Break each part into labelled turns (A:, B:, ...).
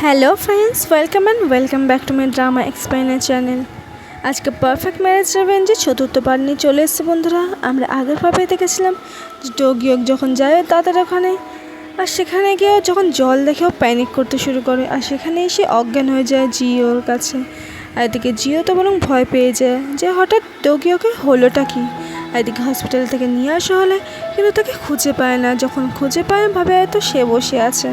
A: Hello friends, welcome back to my drama explainer channel. আজকে perfect marriage রিভেঞ্জের চতুর্থ part নিয়ে চলে এসেছে বন্ধুরা। আমরা আগের ভাবে দেখেছিলাম যে ডোগিওক যখন যায় তাদের ওখানে, আর সেখানে গিয়ে যখন জল দেখেও প্যানিক করতে শুরু করে, আর সেখানে এসে অজ্ঞান হয়ে যায় জিওর কাছে। আর এদিকে জিও তো বরং ভয় পেয়ে যায় যে হঠাৎ ডোগিওকে হলোটা কি। আর এদিকে হসপিটাল থেকে নিয়ে আসা হলে কিন্তু তাকে খুঁজে পায় না। যখন খুঁজে পায় ভাবে হয়তো সে বসে আছে,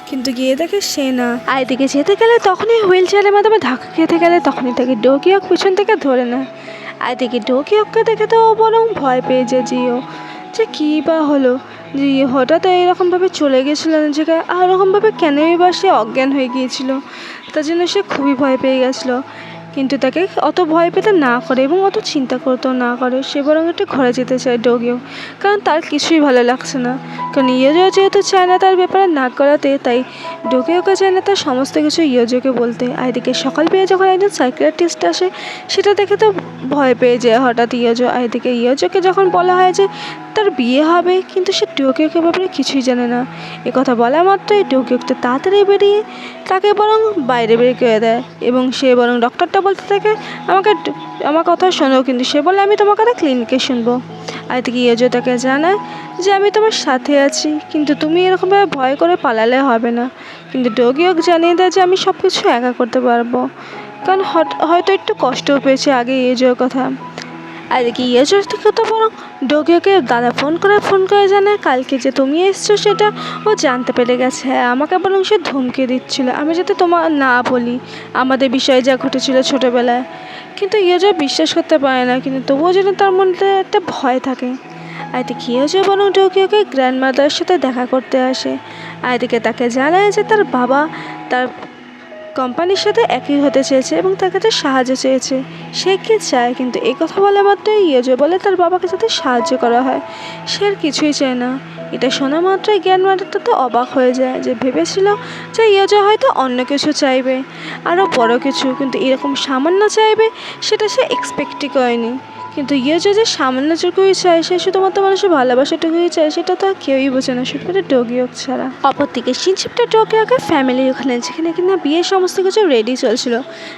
A: কিন্তু গিয়ে দেখে সে না। আর এদিকে যেতে গেলে তখনই হুইল চেয়ারের মাধ্যমে ধাক্কা খেতে গেলে তখনই তাকে ডোগিওক পিছন থেকে ধরে নেয়। আর এদিকে ডোগিওককে দেখে তো বরং ভয় পেয়ে যায় জিও, যে কী বা হলো, যে হঠাৎ এরকমভাবে চলে গেছিলো না জায়গায়, আর ওরকমভাবে কেনই বা সে অজ্ঞান হয়ে গিয়েছিল। তার জন্য সে খুবই ভয় পেয়ে গেছিলো। কিন্তু তাকে অত ভয় পেতে না করে এবং অত চিন্তা করতেও না করে, সে বরং একটু ঘরে যেতে চায় ডোগিও, কারণ তার কিছুই ভালো লাগছে না। কারণ ইয়োজো যেহেতু চায় না তার ব্যাপারে না করাতে, তাই ডোগিওকে চায় না তার সমস্ত কিছু ইয়োজোকে বলতে। আর এদিকে সকাল পেয়ে যখন একজন সাইকিয়াট্রিস্ট আসে, সেটা দেখে তো ভয় পেয়ে যায় হঠাৎ ইয়োজো। আর এদিকে ইয়োজোকে যখন বলা হয় যে তার বিয়ে হবে, কিন্তু সে ডোগিওকে ব্যাপারে কিছুই জানে না। কথা বলা মাত্রই ডোগিওকে তাড়াতাড়ি বেরিয়ে তাকে বরং বাইরে বের করে দেয়, এবং সে বরং ডক্টরটা বলতে থাকে আমার কথা শোনো, কিন্তু সে বলে আমি তোমার কথা ক্লিনিকে শুনবো। আর এদিকে ইয়োজো তাকে জানায় যে আমি তোমার সাথে আছি, কিন্তু তুমি এরকমভাবে ভয় করে পালালে হবে না। কিন্তু ডোগিওক জানিয়ে দেয় যে আমি সব কিছু একা করতে পারবো, কারণ হয়তো একটু কষ্টও পেয়েছে আগে ইয়োজোর কথা। আর এদিকে ইয়োজোর থেকে তো বরং ডোগিওকে দাদা ফোন করে জানায় কালকে যে তুমি এসছো সেটা ও জানতে পেরে গেছে। হ্যাঁ, আমাকে বরং সে ধমকে দিচ্ছিল আমি যাতে তোমার না বলি আমাদের বিষয়ে যা ঘটেছিল ছোটোবেলায়। কিন্তু ইয়োজো বিশ্বাস করতে পারে না, কিন্তু তবুও যেন তার মধ্যে একটা ভয় থাকে। আর এদিকে ইয়োজো বরং ডোগিওকে গ্র্যান্ডমাদারের সাথে দেখা করতে আসে। আর এদিকে তাকে জানায় যে তার বাবা তার কোম্পানির সাথে একই হতে চেয়েছে এবং তার কাছে সাহায্য চেয়েছে। সে কি চায়, কিন্তু এই কথা বলা মাত্রই ইয়োজো বলে তার বাবাকে যাতে সাহায্য করা হয়, সে আর কিছুই চায় না। এটা শোনা মাত্রই গ্র্যান্ডমাদারটা তো অবাক হয়ে যায়, যে ভেবেছিল যে ইয়োজো হয়তো অন্য কিছু চাইবে, আরও বড় কিছু, কিন্তু এরকম সামান্য চাইবে সেটা সে এক্সপেক্টই করেনি। কিন্তু ইয়োজো যে সামান্যটুকুই চায়, সে শুধুমাত্র মানুষের ভালোবাসাটুকুই চায়, সেটা তো আর কেউই বোঝে না, শুধুমাত্র ডোগিওক ছাড়া। অপরদিকে শিনশিপটা ডোগিওকের ফ্যামিলির ওখানে, যেখানে কিনা বিয়ের সমস্ত কিছু রেডি চলছিল,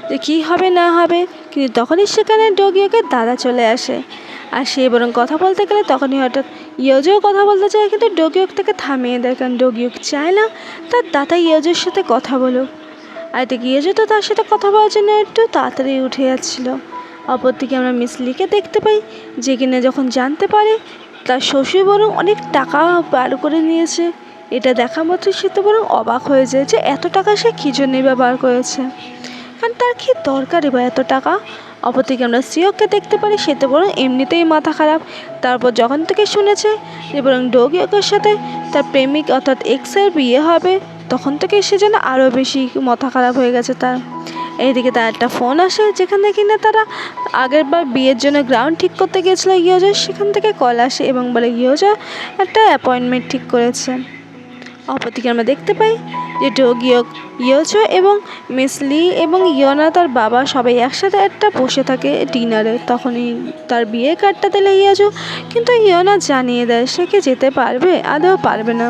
A: যে কী হবে না হবে, কিন্তু তখনই সেখানে ডোগিওকের দাদা চলে আসে। আর সে বরং কথা বলতে গেলে তখনই হঠাৎ ইয়োজোও কথা বলতে চায়, কিন্তু ডোগিওক তাকে থামিয়ে দেয়, কারণ ডোগিওক চায় না তার দাদা ইয়োজোর সাথে কথা বলুক। আর এদিকে ইয়োজো তো তার সাথে কথা বলার জন্য একটু তাড়াতাড়ি উঠে যাচ্ছিলো। অপরদিকে আমরা মিস লিকে দেখতে পাই, যে কিনা যখন জানতে পারে তার শ্বশুর বরং অনেক টাকা বার করে নিয়েছে, এটা দেখা মাত্র সে তো বরং অবাক হয়ে যায় যে এত টাকা সে কী জন্যই বা বার করেছে, কারণ তার কী দরকারই বা এত টাকা। অপরদিকে আমরা সিওকে দেখতে পারি, সে তো বরং এমনিতেই মাথা খারাপ। তারপর যখন থেকে শুনেছে যে বরং ডোগিওকের সাথে তার প্রেমিক অর্থাৎ এক্সের বিয়ে হবে, তখন থেকে সে যেন আরও বেশি মাথা খারাপ হয়ে গেছে তার। এইদিকে তার একটা ফোন আসে, যেখানে কিনা তারা আগের বার বিয়ের জন্য গ্রাউন্ড ঠিক করতে গিয়েছিলো ইয়োজো, সেখান থেকে কল আসে এবং বলে ইয়োজো একটা অ্যাপয়েন্টমেন্ট ঠিক করেছে। অপরদিকে আমরা দেখতে পাই যে ডোগিওক, ইয়োজো এবং মিস লি এবং ইয়োনা তার বাবা সবাই একসাথে একটা বসে থাকে ডিনারে। তখনই তার বিয়ে কার্ডটা দিলে ইয়োজো, কিন্তু ইয়োনা জানিয়ে দেয় সে কি যেতে পারবে, আদৌ পারবে না।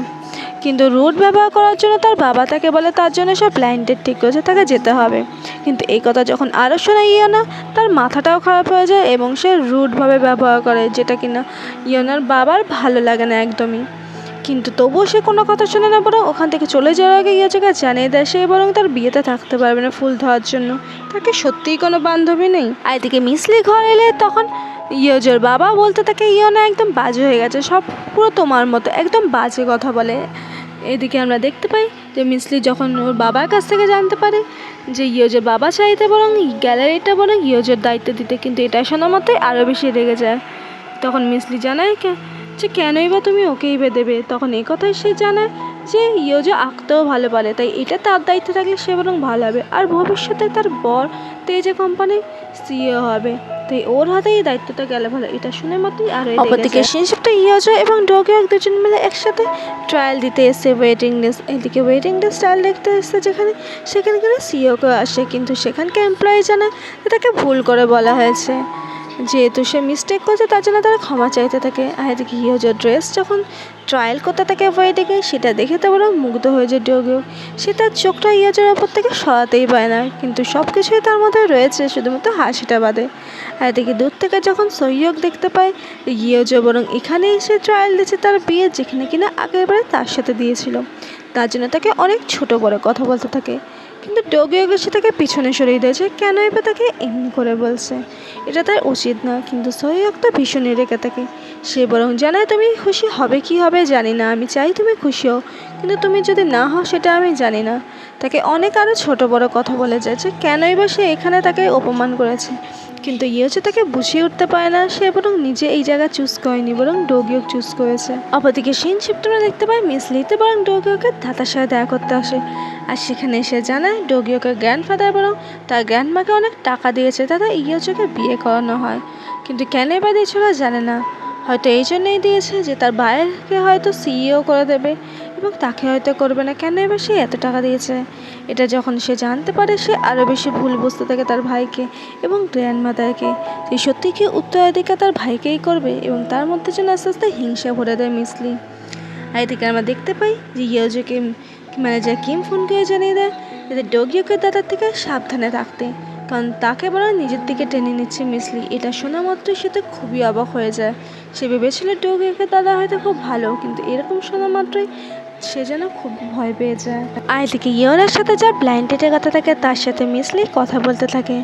A: কিন্তু রুট ব্যবহার করার জন্য তার বাবা তাকে বলে তার জন্য সব ব্লাইন্ডেড ঠিক করেছে, তাকে যেতে হবে। কিন্তু এই কথা যখন আরও শোনা ইয়োনা, তার মাথাটাও খারাপ হয়ে যায় এবং সে রুটভাবে ব্যবহার করে, যেটা কিনা ইয়োনার বাবার ভালো লাগে না একদমই। কিন্তু তবুও সে কোনো কথা শোনে না, বরং ওখান থেকে চলে যাওয়ার আগে ইয়োজোকে জানিয়ে দেয় সে বরং তার বিয়েতে থাকতে পারবে না ফুল ধোয়ার জন্য, তাকে সত্যিই কোনো বান্ধবী নেই। আর এদিকে মিসলি ঘর এলে তখন ইয়োজোর বাবা বলতে থাকে ইয়োনা একদম বাজে হয়ে গেছে, সব পুরো তোমার মতো একদম বাজে কথা বলে। এদিকে আমরা দেখতে পাই যে মিসলি যখন ওর বাবার কাছ থেকে জানতে পারে যে ইয়োজোর বাবা চাইতে বরং গ্যালারিটা বরং ইয়োজোর দায়িত্ব দিতে, কিন্তু এটা শোনা মতোই আরও বেশি রেগে যায়। তখন মিসলি জানায় যে কেনই বা তুমি ওকেই দেবে। তখন এই কথাই সে জানায় যে ইয়োজো আঁকতেও ভালো পারে, তাই এটা তার দায়িত্ব থাকলে সে বরং ভালো হবে, আর ভবিষ্যতে তার বর তেজে কোম্পানির সিইও হবে, তাই ওর হাতেই দায়িত্বটা গেলে ভালো। এটা শুনে মতোই আর অপরদিকে শিনশিপটা ইয়োজো এবং ডোগিওক দুজন মিলে একসাথে ট্রায়াল দিতে এসে ওয়েটিং লিস্ট, এদিকে ওয়েটিং লিস্ট ট্রায়াল দেখতে এসছে, সেখানে সিইওকে আসে, কিন্তু সেখানকার এমপ্লয়ি জানায় যে তাকে ভুল করে বলা হয়েছে। যেহেতু সে মিস্টেক করছে তার জন্য তারা ক্ষমা চাইতে থাকে। আর এদিকে ইয়োজোর ড্রেস যখন ট্রায়াল করতে থাকে ওয়েডিংয়ে, সেটা দেখে তো বড় মুগ্ধ হয়ে যায় ডোগিও। সে তার চোখটা ইয়োজোর ওপর থেকে সরাতেই পায় না, কিন্তু সব কিছুই তার মধ্যে রয়েছে, শুধুমাত্র হাসিটা বাদে। আর এদিকে দূর থেকে যখন সইয়ক দেখতে পায় ইয়োজো বরং এখানে এসে ট্রায়াল দিচ্ছে তার বিয়ে, যেখানে কিনা আগেরবারে তার সাথে দিয়েছিল, তার জন্য তাকে অনেক ছোট বড় কথা বলতে থাকে। কিন্তু ডোগিওকে সে তাকে পিছনে সরিয়ে দিয়েছে, কেন এবার তাকে এমনি করে বলছে, এটা তার উচিত না। কিন্তু সইয়ক তো ভীষণই রেখে থাকে। সে বরং জানায় তুমি খুশি হবে কি হবে জানি না, আমি চাই তুমি খুশি হও, কিন্তু তুমি যদি না হও সেটা আমি জানি না। তাকে অনেক আরও ছোট বড় কথা বলে যায় যে কেনই বা সে এখানে তাকে অপমান করেছে। কিন্তু ইয়োচি তাকে বুঝিয়ে উঠতে পারে না, সে বরং নিজে এই জায়গা চুজ করেনি, বরং ডোগিওক চুজ করেছে। অপরদিকে শিন শিফটনে দেখতে পায় মিস লিতে বরং ডোগিওকে দাদার সাথে দেখা করতে আসে। আর সেখানে এসে জানায় ডোগিওকে গ্র্যান্ডফাদার বরং তার গ্র্যান্ডমাকে অনেক টাকা দিয়েছে তাতে ইয়োচিকে বিয়ে করানো হয়, কিন্তু কেনই বা দিয়েছিল জানে না। হয়তো এই জন্যই দিয়েছে যে তার ভাইয়েরকে হয়তো সিইও করে দেবে এবং তাকে হয়তো করবে না, কেন এবার সে এত টাকা দিয়েছে। এটা যখন সে জানতে পারে সে আরও বেশি ভুল বুঝতে থাকে তার ভাইকে এবং গ্র্যান্ডমাদারকে। সে সত্যি কি উত্তরাধিকার তার ভাইকেই করবে এবং তার মধ্যে যেন আস্তে আস্তে হিংসা ভরে দেয় মিসলি। আর এদিকে আমরা দেখতে পাই যে ইয়োজোকে ম্যানেজার কিম ফোন করে জানিয়ে দেয় যাতে ডোগিওকে দাদার থেকে সাবধানে থাকতে, কারণ তাকে বরং নিজের দিকে টেনে নিচ্ছে মিসলি। এটা শোনা মাত্রই সে তো খুবই অবাক হয়ে যায়। সে ভেবেছিল ডোগিওকে দাদা হয়তো খুব ভালো, কিন্তু এরকম শোনা মাত্রই সে যেন খুব ভয় পেয়ে যায়। আর এদিকে ইয়োনার সাথে যা ব্লাইন্ড ডেটের কথা থাকে তার সাথে মিসলি কথা বলতে থাকে।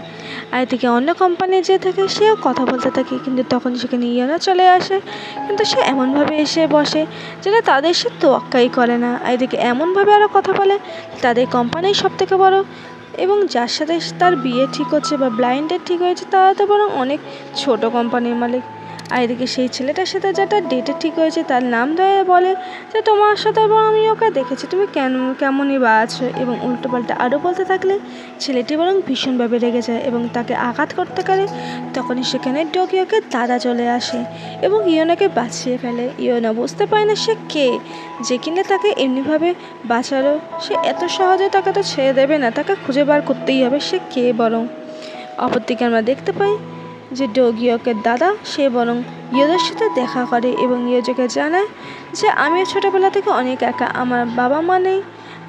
A: আর এদিকে অন্য কোম্পানি যে থাকে সেও কথা বলতে থাকে, কিন্তু তখন সেখানে ইয়োনা চলে আসে, কিন্তু সে এমনভাবে এসে বসে যেন তাদের সে তোয়াক্কাই করে না। আর এদিকে এমনভাবে আরও কথা বলে তাদের কোম্পানির সব থেকে বড় এবং যার সাথে তার বিয়ে ঠিক হচ্ছে বা ব্লাইন্ড ডেট ঠিক হয়েছে তারা তো বরং অনেক ছোট কোম্পানির মালিক। আর এদিকে সেই ছেলেটার সাথে যেটা ডেটে ঠিক হয়েছে তার নাম ধরে বলে যে তোমার সাথে বরং আমি ওকে দেখেছি, তুমি কেমনই বা আছো, এবং উল্টোপাল্টা আরও বলতে থাকলে ছেলেটি বরং ভীষণভাবে রেগে যায় এবং তাকে আঘাত করতে পারে। তখনই সেখানে ডোগিওকে দাদা চলে আসে এবং ইয়োনাকে বাঁচিয়ে ফেলে। ইয়োনা বুঝতে পারে না সে কে, যে কিনা তাকে এমনিভাবে বাঁচালো। সে এত সহজে তাকে তো ছেড়ে দেবে না, তাকে খুঁজে বার করতেই হবে সে কে। বরং অপরদিকে আমরা দেখতে পাই যে ডোগিওকে দাদা সে বরং ইয়োদের সাথে দেখা করে এবং ইয়োজোকে জানায় যে আমিও ছোটোবেলা থেকে অনেক একা, আমার বাবা মা নেই,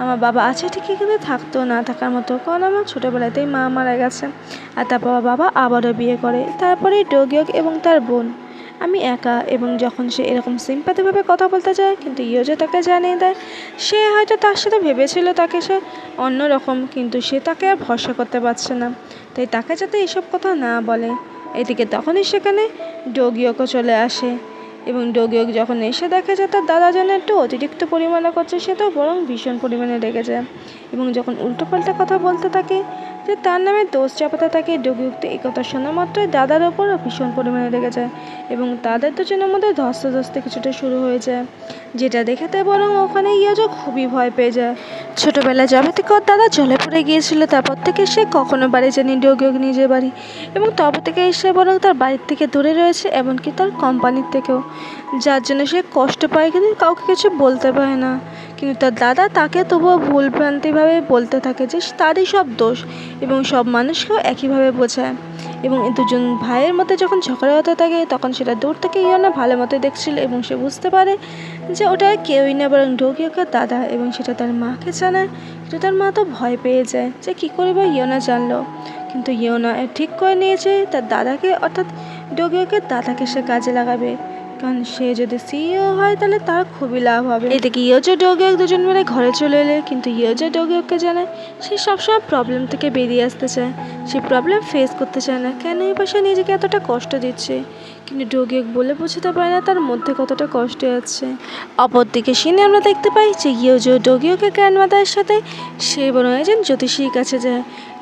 A: আমার বাবা আছে ঠিকই কিন্তু থাকতো না থাকার মতো, কারণ আমার ছোটোবেলাতেই মা মারা গেছে। আর তারপর বাবা আবারও বিয়ে করে, তারপরে ডোগিওক এবং তার বোন, আমি একা। এবং যখন সে এরকম সিম্প্যাথিভাবে কথা বলতে চায়, কিন্তু ইয়োজো তাকে জানিয়ে দেয় সে হয়তো তার সাথে ভেবেছিল তাকে সে অন্যরকম, কিন্তু সে তাকে আর ভরসা করতে পারছে না, তাই তাকে যাতে এসব কথা না বলে। এদিকে তখনই সেখানে ডোগিওকও চলে আসে এবং ডোগিওক যখন এসে দেখে যে তার দাদা যেন একটু অতিরিক্ত পরিমাণে করছে, সে তো বরং ভীষণ পরিমাণে রেগে যায় এবং যখন উল্টোপাল্টা কথা বলতে থাকে যে তার নামে দোষ চাপাতে থাকে, ডোগিওক তো এই কথা শোনা মাত্রই দাদার ওপরও ভীষণ পরিমাণে রেগে যায় এবং তাদের দুজনের মধ্যে ধস্তে কিছুটা শুরু হয়ে যায়, যেটা দেখেতে বরং ওখানে ইয়োজো খুবই ভয় পেয়ে যায়। ছোটোবেলায় যবে থেকে ওর দাদা জলে পড়ে গিয়েছিল তারপর থেকে সে কখনো বাড়ি যায়নি ডোগিওক নিজের বাড়ি, এবং তবে থেকে এসে বরং তার বাড়ির থেকে দূরে রয়েছে, এমনকি তার কোম্পানির থেকেও, যার জন্য সে কষ্ট পায় কিন্তু কাউকে কিছু বলতে পারে না। কিন্তু তার দাদা তাকে তবুও ভুলভ্রান্তিভাবে বলতে থাকে যে তারই সব দোষ এবং সব মানুষকেও একইভাবে বোঝায়। এবং এই দুজন ভাইয়ের মধ্যে যখন ঝগড়া হতে থাকে তখন সেটা দূর থেকে ইয়োনা ভালো মতো দেখছিল এবং সে বুঝতে পারে যে ওটা কেউই না বরং ডোগিওকের দাদা, এবং সেটা তার মাকে জানায়। কিন্তু তার মা তো ভয় পেয়ে যায় যে কী করে বা ইয়োনা জানলো, কিন্তু ইয়োনা ঠিক করে নিয়েছে তার দাদাকে অর্থাৎ ডোগিওকের দাদাকে সে কাজে লাগাবে, কারণ সে যদি সিইও হয় তাহলে তার খুবই লাভ হবে। এদিকে ইয়োজো ডোগিওক দুজন মিলে ঘরে চলে এলে, কিন্তু ইয়োজো ডোগিওককে জানায় সে সবসময় প্রবলেম থেকে বেরিয়ে আসতে চায়, সে প্রবলেম ফেস করতে চায় না, কেন এই পাশে নিজেকে এতটা কষ্ট দিচ্ছে। কিন্তু ডোগিওক বলে বোঝাতে পারে না তার মধ্যে কতটা কষ্ট আছে। অপরদিকে সিনে আমরা দেখতে পাই যে ইয়োজো ডোগিওকে গ্র্যান্ডমাদারের সাথে সে বরং একজন জ্যোতিষীর কাছে যায়,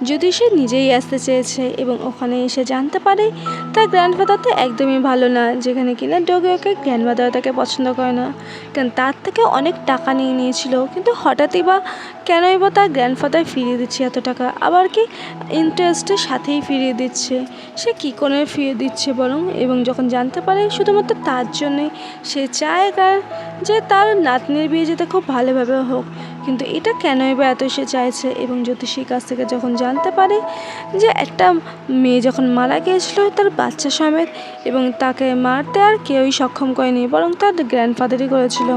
A: যদিও সে নিজেই আসতে চেয়েছে এবং ওখানে এসে জানতে পারে তার গ্র্যান্ডফাদার তো একদমই ভালো না, যেখানে কিনা ডোগিওকে গ্র্যান্ডমাদার তাকে পছন্দ করে না, কারণ তার থেকে অনেক টাকা নিয়ে নিয়েছিল, কিন্তু হঠাৎই বা কেনই বা তার গ্র্যান্ডফাদার ফিরিয়ে দিচ্ছে এত টাকা, আবার কি ইন্টারেস্টের সাথেই ফিরিয়ে দিচ্ছে, সে কী করে ফিরিয়ে দিচ্ছে বরং। এবং যখন জানতে পারে শুধুমাত্র তার জন্যই সে চায় যে তার নাতনির বিয়ে যেতে খুব ভালোভাবে হোক, কিন্তু এটা কেনই বা এত সে চাইছে। এবং জ্যোতিষীর কাছ থেকে যখন জানতে পারে যে একটা মেয়ে যখন মারা গিয়েছিল তার বাচ্চা সমেত, এবং তাকে মারতে আর কেউই সক্ষম করেনি, বরং তার গ্র্যান্ডফাদারই করেছিল,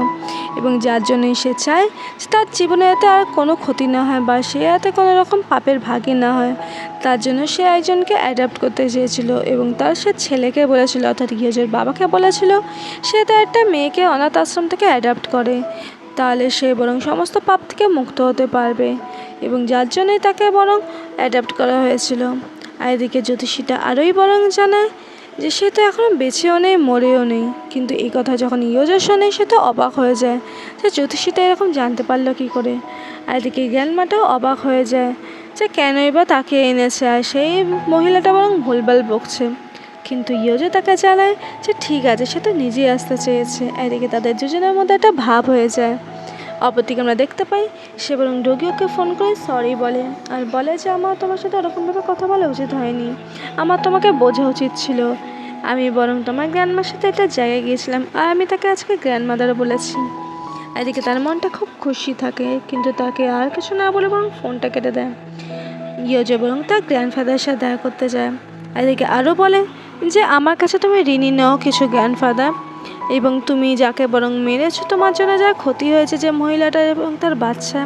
A: এবং যার জন্যই সে চায় যে তার জীবনে যাতে আর কোনো ক্ষতি না হয় বা সে যাতে কোনো রকম পাপের ভাগী না হয়, তার জন্য সে একজনকে অ্যাডাপ্ট করতে চেয়েছিল। এবং তার সে ছেলেকে বলেছিল, অর্থাৎ ইয়োজোর বাবাকে বলেছিল সে তার একটা মেয়েকে অনাথ আশ্রম থেকে অ্যাডাপ্ট করে, তাহলে সে বরং সমস্ত পাপ থেকে মুক্ত হতে পারবে, এবং যার জন্যই তাকে বরং অ্যাডাপ্ট করা হয়েছিল। আর এদিকে জ্যোতিষীটা আরোই বরং জানায় যে সে তো এখনও বেঁচেও নেই, মরেও নেই। কিন্তু এই কথা যখন ইয়োজো শোনে সে তো অবাক হয়ে যায় যে জ্যোতিষীটা এরকম জানতে পারলো কী করে। আর এদিকে গ্র্যান্ডমাটাও অবাক হয়ে যায় যে কেনই বা তাকে এনেছে, আর সেই মহিলাটা বরং ভুলভাল বকছে। কিন্তু ইয়োজো তাকে জানায় যে ঠিক আছে, সে তো নিজেই আসতে চেয়েছে। এদিকে তাদের দুজনের মধ্যে একটা ভাব হয়ে যায়। অপরদিকে আমরা দেখতে পাই সে বরং ডোগিওকে ফোন করে সরি বলে, আর বলে যে আমার তোমার সাথে ওরকমভাবে কথা বলা উচিত হয়নি, আমার তোমাকে বোঝা উচিত ছিল। আমি বরং তোমার গ্র্যান্ডমার সাথে একটা জায়গায় গিয়েছিলাম, আর আমি তাকে আজকে গ্র্যান্ডমাদারও বলেছি। এদিকে তার মনটা খুব খুশি থাকে, কিন্তু তাকে আর কিছু না বলে বরং ফোনটা কেটে দেয়। ইয়োজো বরং তার গ্র্যান্ডফাদারের সাথে দেখা করতে যায়। এদিকে আরও বলে যে আমার কাছে তুমি ঋণী নাও কিছু গ্র্যান্ডফাদার, এবং তুমি যাকে বরং মেরেছো তোমার জন্য যা ক্ষতি হয়েছে যে মহিলাটা এবং তার বাচ্চা,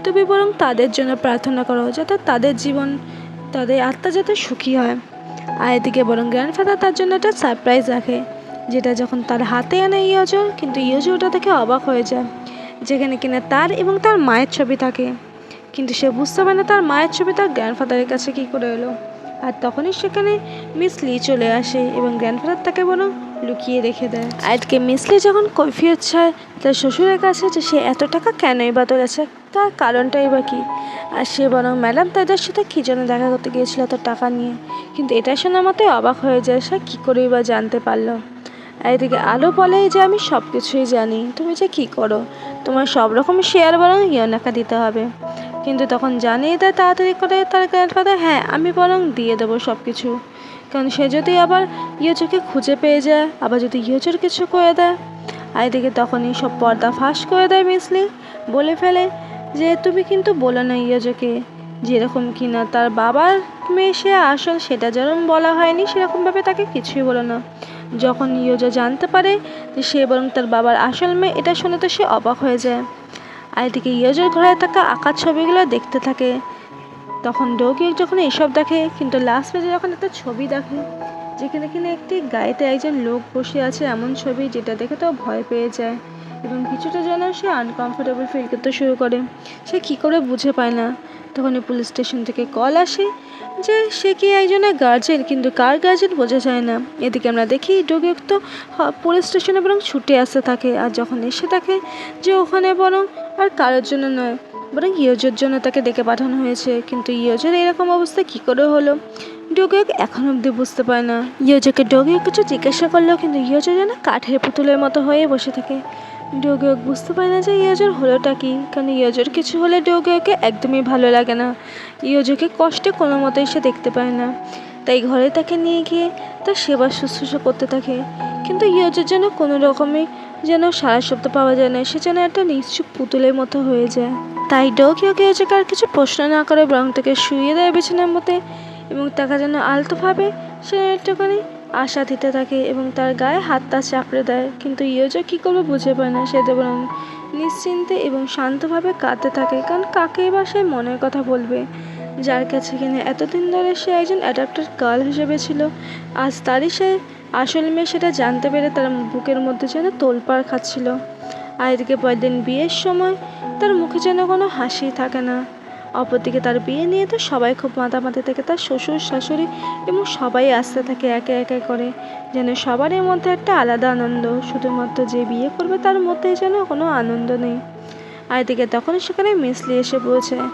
A: তুমি বরং তাদের জন্য প্রার্থনা করো যাতে তাদের জীবন, তাদের আত্মা যাতে সুখী হয়। আর এদিকে বরং গ্র্যান্ডফাদার তার জন্য একটা সারপ্রাইজ রাখে, যেটা যখন তার হাতে আনে ইয়োজো, কিন্তু ইয়োজো ওটা দেখে অবাক হয়ে যায়, যেখানে কিনা তার এবং তার মায়ের ছবি থাকে। কিন্তু সে বুঝতে পারে না তার মায়ের ছবি তার গ্র্যান্ডফাদারের কাছে কী করে এলো। আর তখনই সেখানে মিস লি চলে আসে, এবং গ্র্যান্ডফাদার তাকে বরং লুকিয়ে রেখে দেয়। আজকে মিস লি যখন কৈফিয়ত চায় তার শ্বশুরের কাছে যে সে এত টাকা কেনই বা তোলেছে, তার কারণটাই বা কী। আর সে বরং ম্যাডাম তাদের সাথে কী জন্য দেখা করতে গিয়েছিল তার টাকা নিয়ে, কিন্তু এটা শোনার মতোই অবাক হয়ে যায় সে কী করেই বা জানতে পারলো। এদিকে আলো বলে যে আমি সব কিছুই জানি, তুমি যে কী করো, তোমার সব রকম শেয়ার বরং ইয়োনাকে দিতে হবে। কিন্তু তখন জানিয়ে দেয় তাড়াতাড়ি করে তার গ্র্যান্ডফাদার, হ্যাঁ আমি বরং দিয়ে দেবো সব কিছু, কারণ সে যদি আবার ইয়োজোকে খুঁজে পেয়ে যায়, আবার যদি ইয়োজোর কিছু করে দেয়। আর এদিকে তখনই সব পর্দা ফাঁস করে দেয় মিস লি, বলে ফেলে যে তুমি কিন্তু বলো না ইয়োজোকে যেরকম কিনা তার বাবার মেয়ে সে আসল, সেটা যেরকম বলা হয়নি সেরকমভাবে তাকে কিছুই বলো না। যখন ইয়োজো জানতে পারে যে সে বরং তার বাবার আসল মেয়ে, এটা শুনে তো সে অবাক হয়ে যায়। আর এদিকে ইয়োজোর ঘরে থাকা আঁকার ছবিগুলো দেখতে থাকে। তখন ডোগিও যখন এসব দেখে, কিন্তু লাস্ট পেজে যখন একটা ছবি দেখে যেখানে কিনা একটি গাড়িতে একজন লোক বসে আছে এমন ছবি, যেটা দেখে তো ভয় পেয়ে যায়, এবং কিছুটা যেন সে আনকমফোর্টেবল ফিল করতে শুরু করে। সে কী করে বুঝে পায় না। তখন পুলিশ স্টেশন থেকে কল আসে যে সে কি একজনের গার্জেন, কিন্তু কার গার্জেন বোঝা যায় না। এদিকে আমরা দেখি ডোগিও তো পুলিশ স্টেশনে বরং ছুটে আসতে থাকে, আর যখন এসে থাকে যে ওখানে বরং আর কারোর জন্য নয়, বরং ইয়োজোর জন্য তাকে ডেকে পাঠানো হয়েছে। কিন্তু ইয়োজোর এরকম অবস্থা কী করে হলো ডোগিও এখন অব্দি বুঝতে পারে না। ইয়োজোকে ডোগিও কিছু জিজ্ঞাসা করলেও কিন্তু ইয়োজো যেন কাঠের পুতুলের মতো হয়ে বসে থাকে। ডোগিও বুঝতে পারে না যে ইয়োজোর হলোটা কি, কারণ ইয়োজোর কিছু হলে ডোগিওকে একদমই ভালো লাগে না। ইয়োজোকে কষ্টে কোনো মতেই সে দেখতে পায় না, তাই ঘরে তাকে নিয়ে গিয়ে তার সেবা শুশ্রূষা করতে থাকে। কিন্তু ইয়োজোর যেন কোনো রকমই যেন সারা শব্দ পাওয়া যায় না, সে যেন একটা নিশ্চুপ পুতুলের মতো হয়ে যায়। তাই ডোগিওকে ইয়োজোকে আর কিছু প্রশ্ন না করে বরং তাকে শুইয়ে দেয় বিছানার মধ্যে, এবং তাকে যেন আলতোভাবে সে একটুখানি আশা দিতে থাকে এবং তার গায়ে হাতটা চাপড়ে দেয়। কিন্তু ইয়োজো কী করবে বুঝে পায় না, সে তো বরং নিশ্চিন্তে এবং শান্তভাবে কাঁদতে থাকে, কারণ কাকেই বা সে মনের কথা বলবে, যার কাছে কিনা এতদিন ধরে সে একজন অ্যাডাপ্টেড গার্ল হিসেবে ছিল। আজ তারই সে আসল মেয়ে সেটা জানতে পেরে তার বুকের মধ্যে যেন তোলপাড় খাচ্ছিল। আর এদিকে পরের দিন বিয়ের সময় তার মুখে যেন কোনো হাসি থাকে না। অপরদিকে তার বিয়ে নিয়ে তো সবাই খুব মাতামাতি থাকে, তার শ্বশুর শাশুড়ি এবং সবাই আসতে থাকে একে একে করে, যেন সবারই মধ্যে একটা আলাদা আনন্দ, শুধুমাত্র যে বিয়ে করবে তার মধ্যেই যেন কোনো আনন্দ নেই। আর এদিকে তখন সেখানে মিস লি এসে পৌঁছায়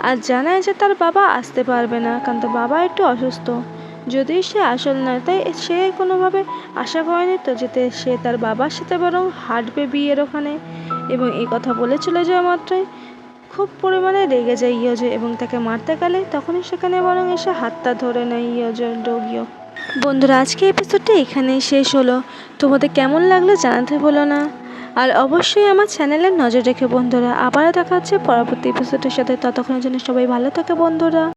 A: আর জানায় যে তার বাবা আসতে পারবে না, কারণ তার বাবা একটু অসুস্থ। যদিও সে আসল নয়, তাই সে কোনোভাবে আশা করেনি তো যেতে সে তার বাবার সাথে বরং হাঁটবে বিয়ের ওখানে। এবং এই কথা বলে চলে যাওয়া মাত্রই খুব পরিমাণে রেগে যায় ইয়োজো এবং তাকে মারতে গেলে তখনই সেখানে বরং এসে হাতটা ধরে নেয় ইয়োজোর ডোগিও। বন্ধুরা, আজকে এপিসোডটা এখানেই শেষ হলো। তোমাদের কেমন লাগলো জানাতে ভুলো না। আর অবশ্যই আমার চ্যানেলে নজর রেখে বন্ধুরা। আবারও দেখা হচ্ছে পরবর্তী এপিসোডের সাথে। ততক্ষণের জন্য সবাই ভালো থাকে বন্ধুরা।